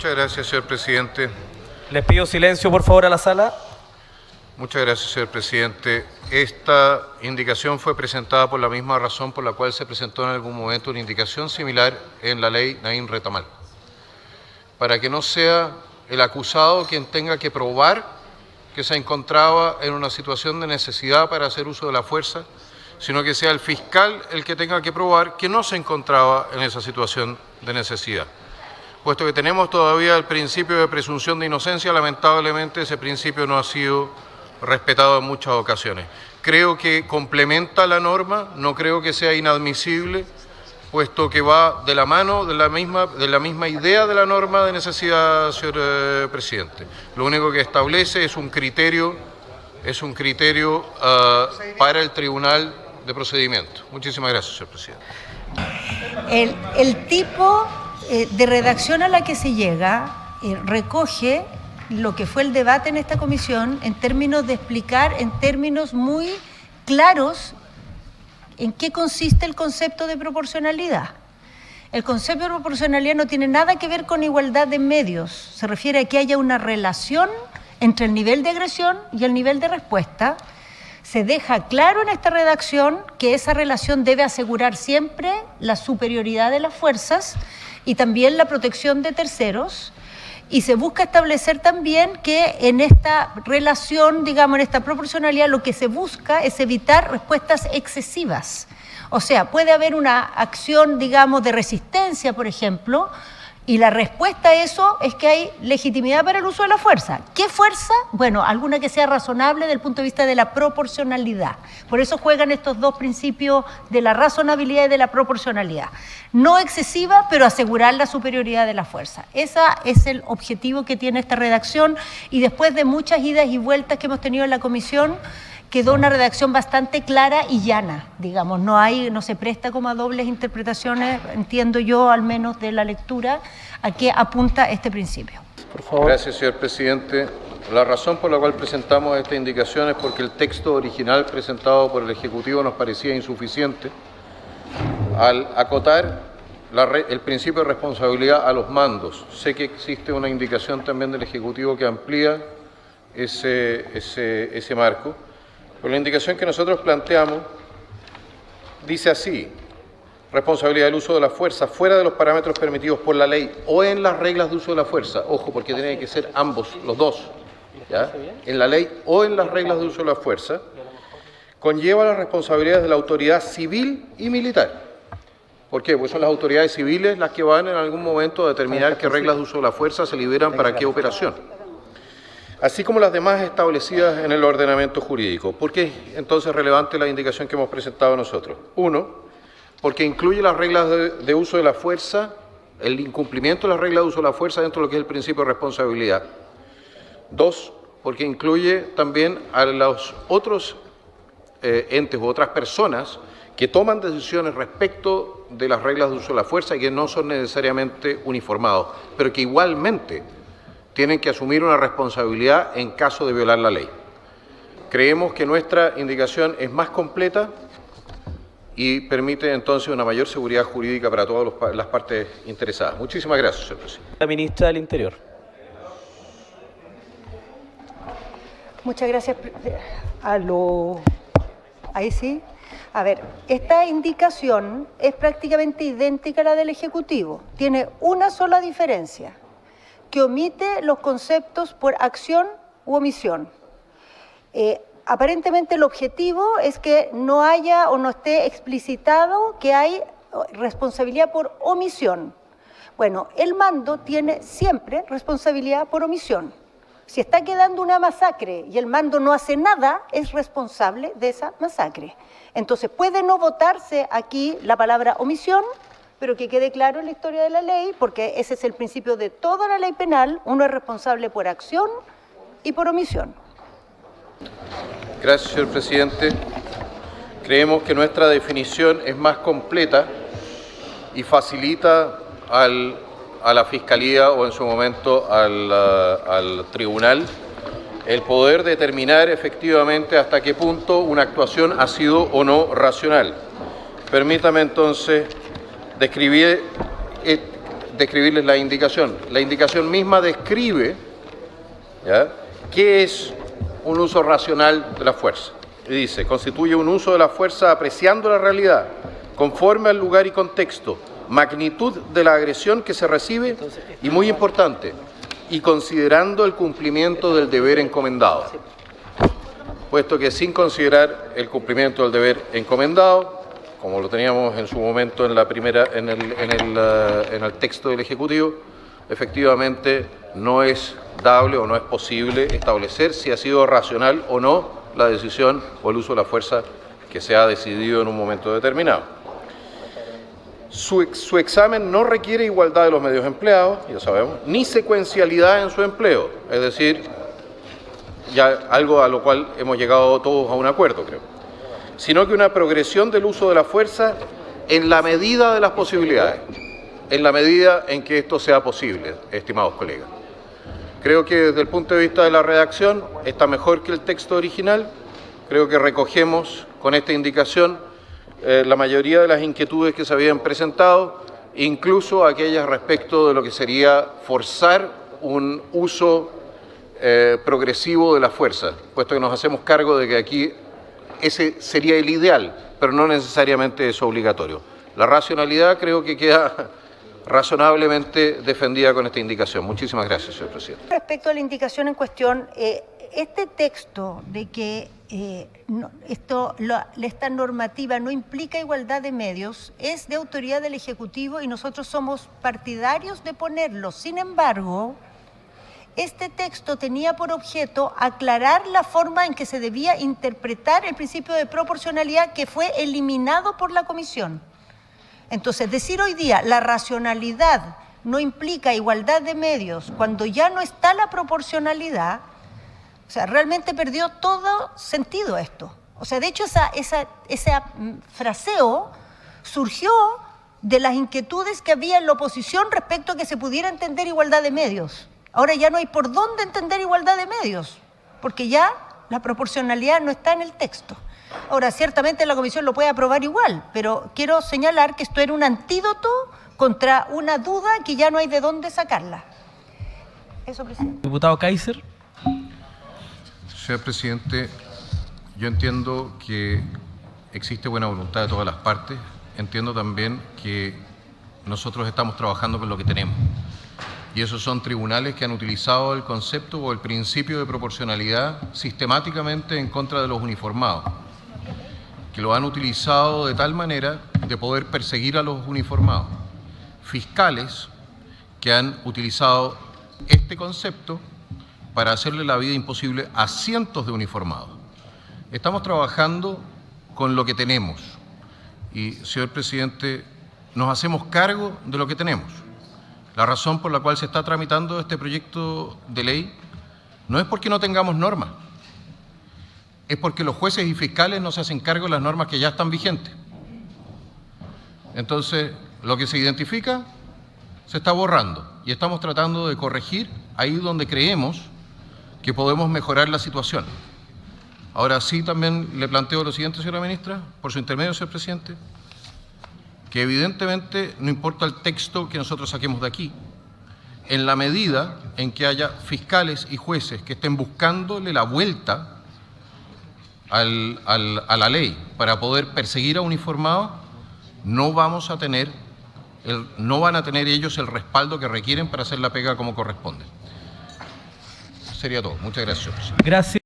Muchas gracias, señor presidente. Les pido silencio, por favor, a la sala. Muchas gracias, señor presidente. Esta indicación fue presentada por la misma razón por la cual se presentó en algún momento una indicación similar en la ley Naim Retamal. Para que no sea el acusado quien tenga que probar que se encontraba en una situación de necesidad para hacer uso de la fuerza, sino que sea el fiscal el que tenga que probar que no se encontraba en esa situación de necesidad. Puesto que tenemos todavía el principio de presunción de inocencia, lamentablemente ese principio no ha sido respetado en muchas ocasiones. Creo que complementa la norma, no creo que sea inadmisible, puesto que va de la mano de la misma idea de la norma de necesidad, señor presidente. Lo único que establece es un criterio para el Tribunal de Procedimiento. Muchísimas gracias, señor presidente. El tipo de redacción a la que se llega recoge lo que fue el debate en esta comisión en términos de explicar en términos muy claros en qué consiste el concepto de proporcionalidad. El concepto de proporcionalidad no tiene nada que ver con igualdad de medios. Se refiere a que haya una relación entre el nivel de agresión y el nivel de respuesta. Se deja claro en esta redacción que esa relación debe asegurar siempre la superioridad de las fuerzas y también la protección de terceros. Y se busca establecer también que en esta relación, digamos, en esta proporcionalidad, lo que se busca es evitar respuestas excesivas. O sea, puede haber una acción, digamos, de resistencia, por ejemplo, y la respuesta a eso es que hay legitimidad para el uso de la fuerza. ¿Qué fuerza? Bueno, alguna que sea razonable desde el punto de vista de la proporcionalidad. Por eso juegan estos dos principios de la razonabilidad y de la proporcionalidad. No excesiva, pero asegurar la superioridad de la fuerza. Ese es el objetivo que tiene esta redacción y después de muchas idas y vueltas que hemos tenido en la comisión, quedó una redacción bastante clara y llana, digamos, no se presta como a dobles interpretaciones, entiendo yo al menos de la lectura, a qué apunta este principio. Por favor. Gracias, señor presidente. La razón por la cual presentamos esta indicación es porque el texto original presentado por el Ejecutivo nos parecía insuficiente al acotar el principio de responsabilidad a los mandos. Sé que existe una indicación también del Ejecutivo que amplía ese marco. Pero la indicación que nosotros planteamos dice así: responsabilidad del uso de la fuerza fuera de los parámetros permitidos por la ley o en las reglas de uso de la fuerza. Ojo, porque tienen que ser ambos, los dos, ¿ya? En la ley o en las reglas de uso de la fuerza, conlleva las responsabilidades de la autoridad civil y militar. ¿Por qué? Porque son las autoridades civiles las que van en algún momento a determinar qué reglas de uso de la fuerza se liberan para qué operación, así como las demás establecidas en el ordenamiento jurídico. ¿Por qué es entonces relevante la indicación que hemos presentado nosotros? Uno, porque incluye las reglas de uso de la fuerza, el incumplimiento de las reglas de uso de la fuerza dentro de lo que es el principio de responsabilidad. Dos, porque incluye también a los otros entes u otras personas que toman decisiones respecto de las reglas de uso de la fuerza y que no son necesariamente uniformados, pero que igualmente tienen que asumir una responsabilidad en caso de violar la ley. Creemos que nuestra indicación es más completa y permite entonces una mayor seguridad jurídica para todas las partes interesadas. Muchísimas gracias, señor presidente. La ministra del Interior. Muchas gracias. Ahí sí. A ver, esta indicación es prácticamente idéntica a la del Ejecutivo. Tiene una sola diferencia, que omite los conceptos por acción u omisión. Aparentemente el objetivo es que no haya o no esté explicitado que hay responsabilidad por omisión. Bueno, el mando tiene siempre responsabilidad por omisión. Si está quedando una masacre y el mando no hace nada, es responsable de esa masacre. Entonces puede no votarse aquí la palabra omisión, pero que quede claro en la historia de la ley, porque ese es el principio de toda la ley penal: uno es responsable por acción y por omisión. Gracias, señor presidente. Creemos que nuestra definición es más completa y facilita a la Fiscalía o en su momento al Tribunal el poder determinar efectivamente hasta qué punto una actuación ha sido o no racional. Permítame entonces describir describirles la indicación. La indicación misma describe, ¿ya?, qué es un uso racional de la fuerza. Y dice, constituye un uso de la fuerza apreciando la realidad, conforme al lugar y contexto, magnitud de la agresión que se recibe y, muy importante, y considerando el cumplimiento del deber encomendado. Puesto que sin considerar el cumplimiento del deber encomendado, como lo teníamos en su momento en el texto del Ejecutivo, efectivamente no es dable o no es posible establecer si ha sido racional o no la decisión o el uso de la fuerza que se ha decidido en un momento determinado. Su examen no requiere igualdad de los medios empleados, ya sabemos, ni secuencialidad en su empleo, es decir, ya algo a lo cual hemos llegado todos a un acuerdo, creo, sino que una progresión del uso de la fuerza en la medida de las posibilidades, en la medida en que esto sea posible, estimados colegas. Creo que desde el punto de vista de la redacción está mejor que el texto original. Creo que recogemos con esta indicación la mayoría de las inquietudes que se habían presentado, incluso aquellas respecto de lo que sería forzar un uso progresivo de la fuerza, puesto que nos hacemos cargo de que aquí ese sería el ideal, pero no necesariamente es obligatorio. La racionalidad creo que queda razonablemente defendida con esta indicación. Muchísimas gracias, señor presidente. Respecto a la indicación en cuestión, este texto de que esta normativa no implica igualdad de medios es de autoridad del Ejecutivo y nosotros somos partidarios de ponerlo. Sin embargo, este texto tenía por objeto aclarar la forma en que se debía interpretar el principio de proporcionalidad que fue eliminado por la Comisión. Entonces, decir hoy día la racionalidad no implica igualdad de medios cuando ya no está la proporcionalidad, o sea, realmente perdió todo sentido esto. O sea, de hecho, ese fraseo surgió de las inquietudes que había en la oposición respecto a que se pudiera entender igualdad de medios. Ahora ya no hay por dónde entender igualdad de medios, porque ya la proporcionalidad no está en el texto. Ahora, ciertamente la Comisión lo puede aprobar igual, pero quiero señalar que esto era un antídoto contra una duda que ya no hay de dónde sacarla. Eso, presidente. Diputado Kaiser. Señor presidente, yo entiendo que existe buena voluntad de todas las partes. Entiendo también que nosotros estamos trabajando con lo que tenemos. Y esos son tribunales que han utilizado el concepto o el principio de proporcionalidad sistemáticamente en contra de los uniformados, que lo han utilizado de tal manera de poder perseguir a los uniformados. Fiscales que han utilizado este concepto para hacerle la vida imposible a cientos de uniformados. Estamos trabajando con lo que tenemos y, señor presidente, nos hacemos cargo de lo que tenemos. La razón por la cual se está tramitando este proyecto de ley no es porque no tengamos normas, es porque los jueces y fiscales no se hacen cargo de las normas que ya están vigentes. Entonces, lo que se identifica se está borrando y estamos tratando de corregir ahí donde creemos que podemos mejorar la situación. Ahora sí, también le planteo lo siguiente, señora ministra, por su intermedio, señor presidente, que evidentemente no importa el texto que nosotros saquemos de aquí, en la medida en que haya fiscales y jueces que estén buscándole la vuelta a la ley para poder perseguir a uniformados, no van a tener ellos el respaldo que requieren para hacer la pega como corresponde. Sería todo. Muchas gracias, señor presidente. Gracias.